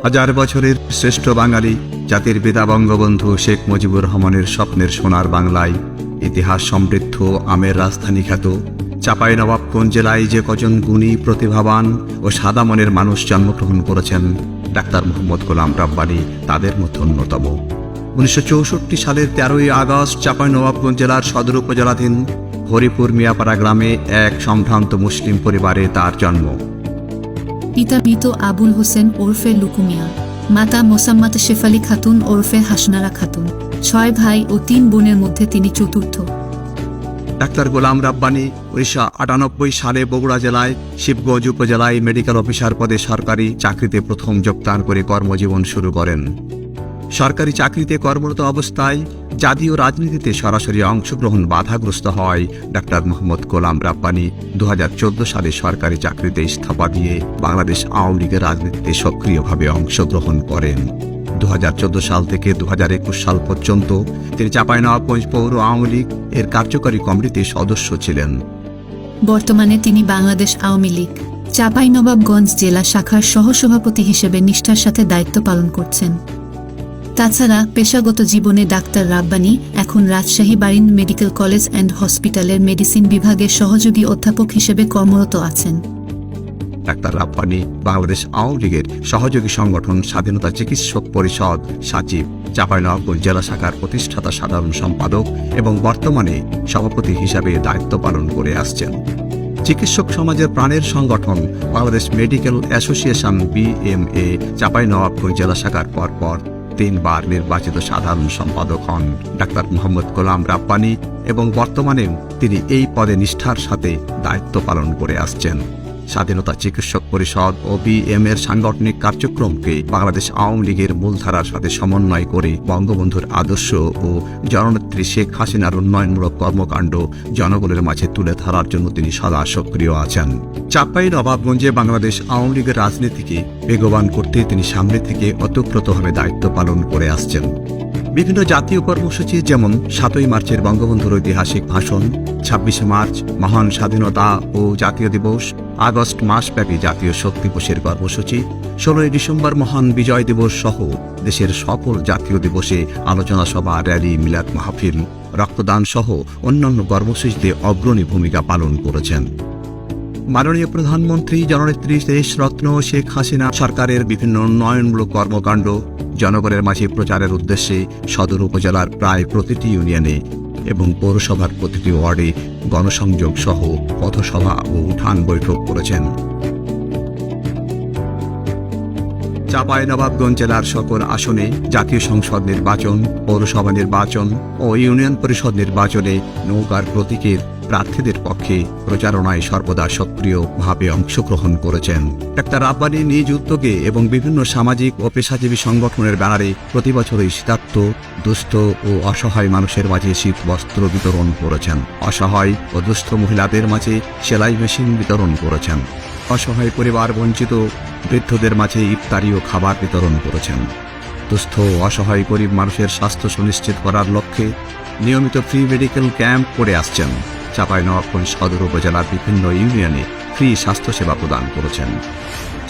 হাজার বছরের শ্রেষ্ঠ বাঙালি জাতির পিতা বঙ্গবন্ধু শেখ মুজিবুর রহমানের স্বপ্নের সোনার বাংলায় ইতিহাস সমৃদ্ধ আমের রাজধানী খ্যাত চাঁপাইনবাবগঞ্জ জেলায় যে কজন গুণী, প্রতিভাবান ও সাদা মনের মানুষ জন্মগ্রহণ করেছেন, ডাক্তার মোহাম্মদ গোলাম রাব্বানী তাদের মধ্যে অন্যতম। 1964 সালের 13ই আগস্ট চাঁপাইনবাবগঞ্জ জেলার সদর উপজেলাধীন হরিপুর মিয়াপাড়া গ্রামে এক সম্ভ্রান্ত মুসলিম পরিবারে তার জন্ম। পিতা মৃত আবুল হোসেন ওরফে লুকু মিয়া, মাতা মোসাম্মত শেফালি খাতুন ওরফে হাসনারা খাতুন। 6 ভাই ও 3 বোনের মধ্যে তিনি চতুর্থ। ডাক্তার গোলাম রাব্বানী 1998 সালে বগুড়া জেলায় শিবগঞ্জ উপজেলায় মেডিকেল অফিসার পদে সরকারি চাকরিতে প্রথম যোগদান করে কর্মজীবন শুরু করেন। সরকারি চাকরিতে কর্মরত অবস্থায় জাতীয় রাজনীতিতে সরাসরি অংশগ্রহণ বাধাগ্রস্ত হয় ডাক্তার মোহাম্মদ গোলাম রাব্বানী 2014 সালে সরকারি চাকরিতে ইস্তফা দিয়ে বাংলাদেশ আওয়ামী লীগের রাজনীতিতে সক্রিয়ভাবে অংশগ্রহণ করেন। 2014 সাল থেকে 2021 সাল পর্যন্ত তিনি চাঁপাইনবাবগঞ্জ পৌর আওয়ামী লীগ এর কার্যকরী কমিটিতে সদস্য ছিলেন। বর্তমানে তিনি বাংলাদেশ আওয়ামী লীগ চাঁপাইনবাবগঞ্জ জেলা শাখার সহসভাপতি হিসেবে নিষ্ঠার সাথে দায়িত্ব পালন করছেন। তাছাড়া পেশাগত জীবনে ডাক্তার রাব্বানী এখন Rajshahi Barin medical college and হসপিটালের মেডিসিন বিভাগের সহযোগী অধ্যাপক হিসেবে কর্মরত আছেন। ডাক্তার রাব্বানী বাংলাদেশ আওয়ামী লীগের সহযোগী সংগঠন স্বাধীনতা চিকিৎসক পরিষদ সচিব, চাঁপাইনবাবগঞ্জ জেলা শাখার প্রতিষ্ঠাতা সাধারণ সম্পাদক এবং বর্তমানে সভাপতি হিসাবে দায়িত্ব পালন করে আসছেন। চিকিৎসক সমাজের প্রাণের সংগঠন Bangladesh medical association BMA Chapainawabganj জেলা শাখার পরপর 3 বার নির্বাচিত সাধারণ সম্পাদক হন ডাক্তার মোহাম্মদ গোলাম রাব্বানী এবং বর্তমানে তিনি এই পদে নিষ্ঠার সাথে দায়িত্ব পালন করে আসছেন। স্বাধীনতা চিকিৎসক পরিষদ ও BM এর সাংগঠনিক কার্যক্রমকে বাংলাদেশ আওয়ামী লীগের মূলধারার সাথে সমন্বয় করে বঙ্গবন্ধুর আদর্শ ও জননেত্রী শেখ হাসিনার উন্নয়নমূলক কর্মকাণ্ড জনগণের মাঝে তুলে ধরার জন্য তিনি সদা সক্রিয় আছেন। চাঁপাইনবাবগঞ্জে বাংলাদেশ আওয়ামী লীগের রাজনীতিকে বেগবান করতে তিনি সামনে থেকে ওতপ্রোতভাবে দায়িত্ব পালন করে আসছেন। বিভিন্ন জাতীয় কর্মসূচি যেমন 7ই মার্চের বঙ্গবন্ধুর ঐতিহাসিক ভাষণ, 26শে মার্চ মহান স্বাধীনতা ও জাতীয় দিবস, আগস্ট মাসব্যাপী জাতীয় শোক দিবসের কর্মসূচি, 16ই ডিসেম্বর মহান বিজয় দিবস সহ দেশের সকল জাতীয় দিবসে আলোচনা সভা, র্যালি, মিলাদ মাহফিল, রক্তদান সহ অন্যান্য কর্মসূচিতে অগ্রণী ভূমিকা পালন করেছেন। মাননীয় প্রধানমন্ত্রী জননেত্রী দেশরত্ন শেখ হাসিনা সরকারের বিভিন্ন উন্নয়নমূলক কর্মকাণ্ড জনগণের মাঝে প্রচারের উদ্দেশ্যে সদর উপজেলার প্রায় প্রতিটি ইউনিয়নে এবং পৌরসভার প্রতিটি ওয়ার্ডে গণসংযোগ সহ পথসভা ও উঠান বৈঠক করেছেন। চাঁপাইনবাবগঞ্জ জেলার সকল আসনে জাতীয় সংসদ নির্বাচন, পৌরসভা নির্বাচন ও ইউনিয়ন পরিষদ নির্বাচনে নৌকার প্রতীকের প্রার্থীদের পক্ষে প্রচারণায় সর্বদা সক্রিয়ভাবে অংশগ্রহণ করেছেন। ডাক্তার রাব্বানী নিজ উদ্যোগে এবং বিভিন্ন সামাজিক ও পেশাজীবী সংগঠনের ব্যানারে প্রতি বছরই শীতার্ত, দুস্থ ও অসহায় মানুষের মাঝে শীত বস্ত্র বিতরণ করেছেন। অসহায় ও দুস্থ মহিলাদের মাঝে সেলাই মেশিন বিতরণ করেছেন। অসহায় পরিবার বঞ্চিত বৃদ্ধদের মাঝে ইফতারি ও খাবার বিতরণ করেছেন। দুস্থ ও অসহায় গরিব মানুষের স্বাস্থ্য সুনিশ্চিত করার লক্ষ্যে নিয়মিত ফ্রি মেডিকেল ক্যাম্প করে আসছেন। চাঁপাইনবাবগঞ্জ সদর উপজেলার বিভিন্ন ইউনিয়নে ফ্রি স্বাস্থ্যসেবা প্রদান করেছেন।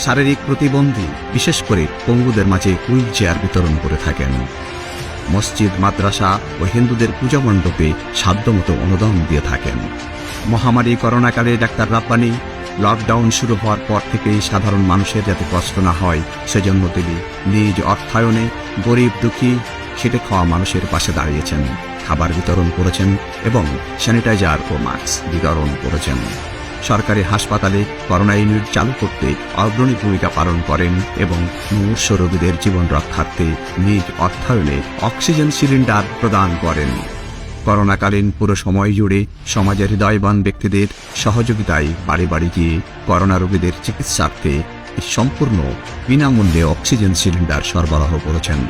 শারীরিক প্রতিবন্ধী বিশেষ করে পঙ্গুদের মাঝে হুইল চেয়ার বিতরণ করে থাকেন। মসজিদ, মাদ্রাসা ও হিন্দুদের পূজা মণ্ডপে সাধ্যমতো অনুদান দিয়ে থাকেন। মহামারী করোনাকালে ডাক্তার রাব্বানী লকডাউন শুরু হওয়ার পর থেকেই সাধারণ মানুষের যাতে কষ্ট না হয় সেজন্য তিনি নিজ অর্থায়নে গরিব দুঃখী খেটে খাওয়া মানুষের পাশে দাঁড়িয়েছেন, খাবার বিতরণ করেছেন এবং স্যানিটাইজার ও মাস্ক বিতরণ করেছেন। সরকারি হাসপাতালে করোনা ইউনিট চালু করতে অগ্রণী ভূমিকা পালন করেন এবং মুমূর্ষু রোগীদের জীবন রক্ষার্থে নিজ অর্থায়নে অক্সিজেন সিলিন্ডার প্রদান করেন। করোনাকালীন পুরো সময় জুড়ে সমাজের হৃদয়বান ব্যক্তিদের সহযোগিতায় বাড়ি বাড়ি গিয়ে করোনা রোগীদের চিকিৎসার্থে সম্পূর্ণ বিনামূল্যে অক্সিজেন সিলিন্ডার সরবরাহ করেছেন।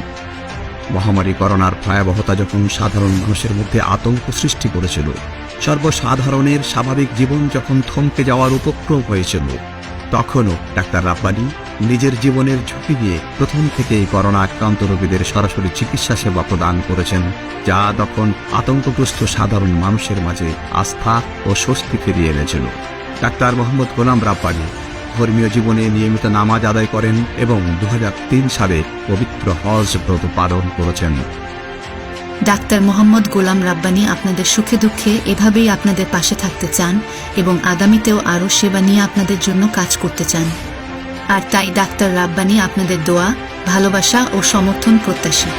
মহামারী করোনার ভয়াবহতা যখন সাধারণ মানুষের মধ্যে আতঙ্ক সৃষ্টি করেছিল, সর্বসাধারণের স্বাভাবিক জীবন যখন থমকে যাওয়ার উপক্রম হয়েছিল, তখনও ডাক্তার রাব্বানী নিজের জীবনের ঝুঁকি নিয়ে প্রথম থেকেই করোনা আক্রান্ত রোগীদের সরাসরি চিকিৎসা সেবা প্রদান করেছেন, যা তখন আতঙ্কগ্রস্ত সাধারণ মানুষের মাঝে আস্থা ও স্বস্তি ফিরিয়ে এনেছিল। ডাক্তার মোহাম্মদ গোলাম রাব্বানী ধর্মীয় জীবনে নিয়মিত নামাজ আদায় করেন এবং 2003 সালে পবিত্র হজ ব্রত পালন করেছেন। ডাক্তার মোহাম্মদ গোলাম রাব্বানী আপনাদের সুখে দুঃখে এভাবেই আপনাদের পাশে থাকতে চান এবং আগামীতেও আরও সেবা নিয়ে আপনাদের জন্য কাজ করতে চান। আর তাই ডাক্তার রাব্বানী আপনাদের দোয়া, ভালোবাসা ও সমর্থন প্রত্যাশী।